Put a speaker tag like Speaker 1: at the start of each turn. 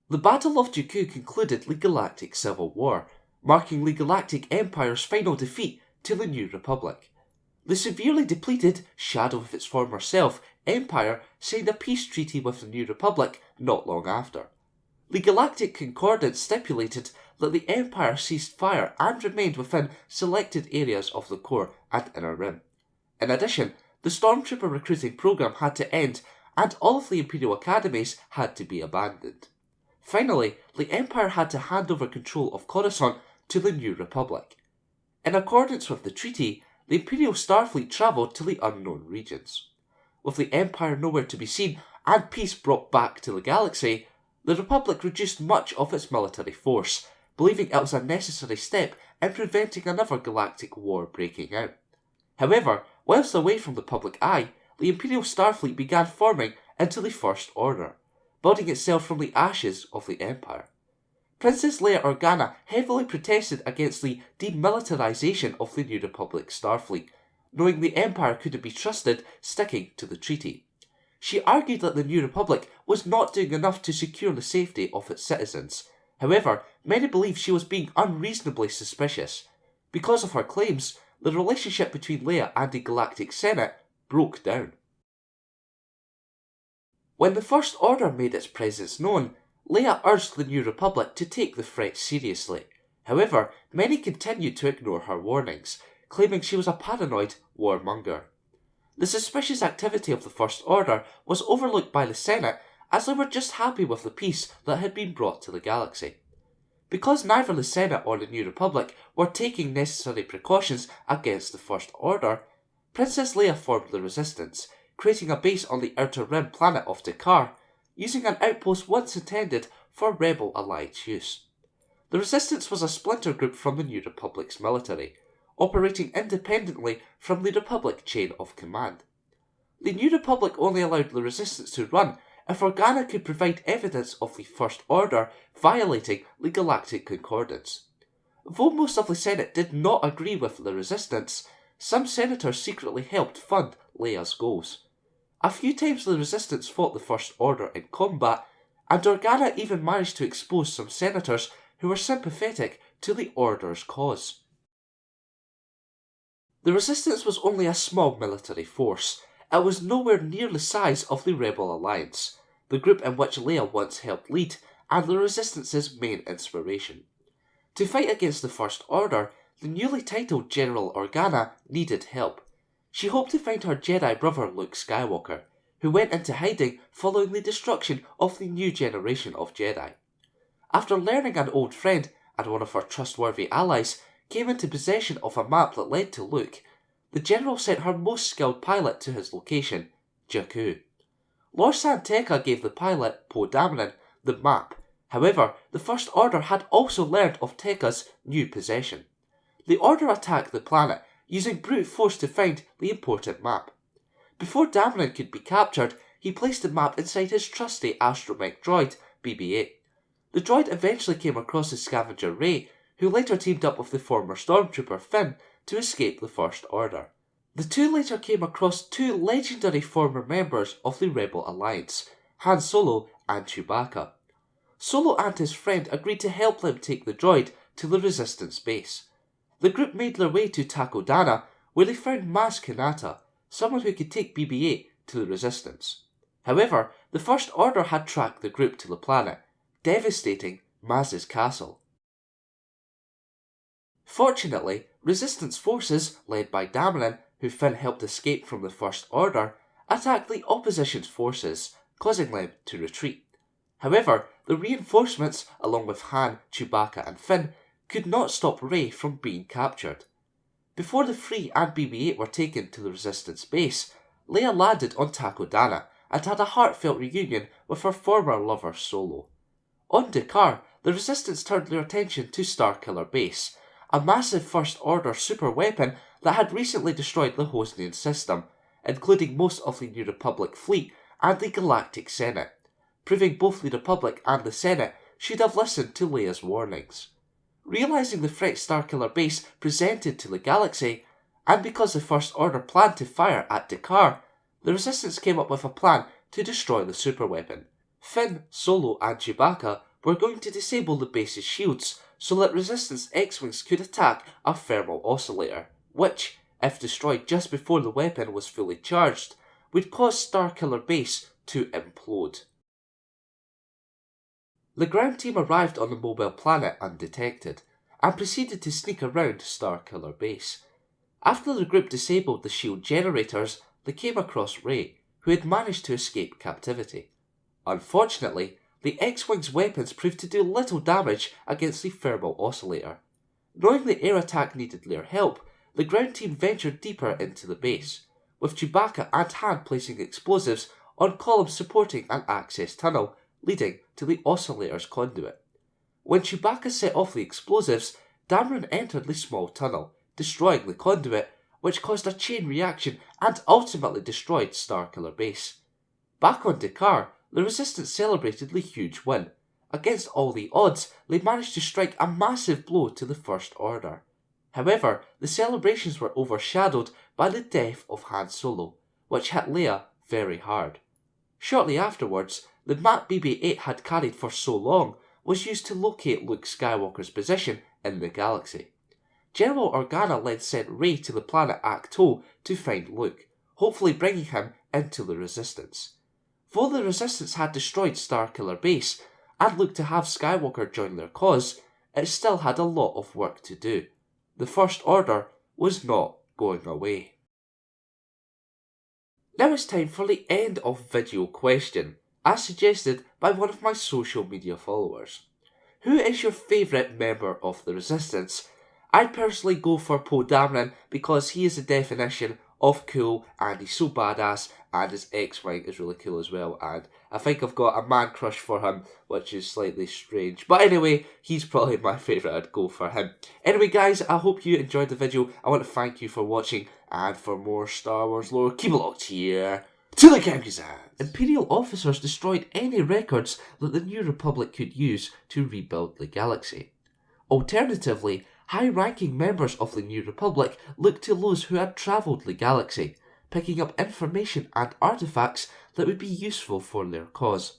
Speaker 1: The Battle of Jakku concluded the Galactic Civil War, marking the Galactic Empire's final defeat to the New Republic. The severely depleted, shadow of its former self, Empire signed a peace treaty with the New Republic not long after. The Galactic Concordance stipulated that the Empire ceased fire and remained within selected areas of the core and inner rim. In addition, the Stormtrooper recruiting program had to end and all of the Imperial academies had to be abandoned. Finally, the Empire had to hand over control of Coruscant to the New Republic. In accordance with the treaty, the Imperial Starfleet travelled to the unknown regions. With the Empire nowhere to be seen and peace brought back to the galaxy, the Republic reduced much of its military force, believing it was a necessary step in preventing another galactic war breaking out. However, whilst away from the public eye, the Imperial Starfleet began forming into the First Order, building itself from the ashes of the Empire. Princess Leia Organa heavily protested against the demilitarization of the New Republic Starfleet, knowing the Empire couldn't be trusted sticking to the treaty. She argued that the New Republic was not doing enough to secure the safety of its citizens. However, many believed she was being unreasonably suspicious. Because of her claims, the relationship between Leia and the Galactic Senate broke down. When the First Order made its presence known, Leia urged the New Republic to take the threat seriously. However, many continued to ignore her warnings, claiming she was a paranoid warmonger. The suspicious activity of the First Order was overlooked by the Senate as they were just happy with the peace that had been brought to the galaxy. Because neither the Senate or the New Republic were taking necessary precautions against the First Order, Princess Leia formed the Resistance, creating a base on the outer rim planet of Dakar, using an outpost once intended for Rebel Alliance use. The Resistance was a splinter group from the New Republic's military, operating independently from the Republic chain of command. The New Republic only allowed the Resistance to run if Organa could provide evidence of the First Order violating the Galactic Concordance. Though most of the Senate did not agree with the Resistance, some senators secretly helped fund Leia's goals. A few times the Resistance fought the First Order in combat, and Organa even managed to expose some senators who were sympathetic to the Order's cause. The Resistance was only a small military force. It was nowhere near the size of the Rebel Alliance, the group in which Leia once helped lead, and the Resistance's main inspiration. To fight against the First Order, the newly titled General Organa needed help. She hoped to find her Jedi brother Luke Skywalker, who went into hiding following the destruction of the new generation of Jedi. After learning an old friend and one of her trustworthy allies came into possession of a map that led to Luke, the General sent her most skilled pilot to his location, Jakku. Lord San Tekka gave the pilot, Poe Dameron, the map. However, the First Order had also learned of Tekka's new possession. The Order attacked the planet, using brute force to find the important map. Before Dameron could be captured, he placed the map inside his trusty astromech droid, BB-8. The droid eventually came across the scavenger Rey, who later teamed up with the former Stormtrooper Finn to escape the First Order. The two later came across two legendary former members of the Rebel Alliance, Han Solo and Chewbacca. Solo and his friend agreed to help them take the droid to the Resistance base. The group made their way to Takodana, where they found Maz Kanata, someone who could take BB-8 to the Resistance. However, the First Order had tracked the group to the planet, devastating Maz's castle. Fortunately, Resistance forces, led by Dameron, who Finn helped escape from the First Order, attacked the opposition's forces, causing them to retreat. However, the reinforcements, along with Han, Chewbacca and Finn, could not stop Rey from being captured. Before the Free and BB-8 were taken to the Resistance base, Leia landed on Takodana and had a heartfelt reunion with her former lover Solo. On Dakar, the Resistance turned their attention to Starkiller Base, a massive First Order superweapon that had recently destroyed the Hosnian system, including most of the New Republic fleet and the Galactic Senate, proving both the Republic and the Senate should have listened to Leia's warnings. Realising the threat Starkiller Base presented to the galaxy, and because the First Order planned to fire at Dakar, the Resistance came up with a plan to destroy the superweapon. Finn, Solo and Chewbacca were going to disable the base's shields so that Resistance X-Wings could attack a thermal oscillator, which, if destroyed just before the weapon was fully charged, would cause Starkiller Base to implode. The ground team arrived on the mobile planet undetected, and proceeded to sneak around Starkiller Base. After the group disabled the shield generators, they came across Rey, who had managed to escape captivity. Unfortunately, the X-Wing's weapons proved to do little damage against the thermal oscillator. Knowing the air attack needed their help, the ground team ventured deeper into the base, with Chewbacca and Han placing explosives on columns supporting an access tunnel leading to the oscillator's conduit. When Chewbacca set off the explosives, Dameron entered the small tunnel, destroying the conduit, which caused a chain reaction and ultimately destroyed Starkiller Base. Back on Dakar, the Resistance celebrated the huge win. Against all the odds, they managed to strike a massive blow to the First Order. However, the celebrations were overshadowed by the death of Han Solo, which hit Leia very hard. Shortly afterwards, the map BB-8 had carried for so long was used to locate Luke Skywalker's position in the galaxy. General Organa then sent Rey to the planet Ahch-To to find Luke, hopefully bringing him into the Resistance. Though the Resistance had destroyed Starkiller Base and looked to have Skywalker join their cause, it still had a lot of work to do. The First Order was not going away. Now it's time for the end of video question, as suggested by one of my social media followers. Who is your favourite member of the Resistance? I personally go for Poe Dameron because he is the definition of cool and he's so badass, and his X-Wing is really cool as well, and I think I've got a man crush for him, which is slightly strange. But anyway, he's probably my favourite. I'd go for him. Anyway guys, I hope you enjoyed the video. I want to thank you for watching, and for more Star Wars lore, keep it locked here to the Kangaskhan. Imperial officers destroyed any records that the New Republic could use to rebuild the galaxy. Alternatively, high-ranking members of the New Republic looked to those who had travelled the galaxy, picking up information and artefacts that would be useful for their cause.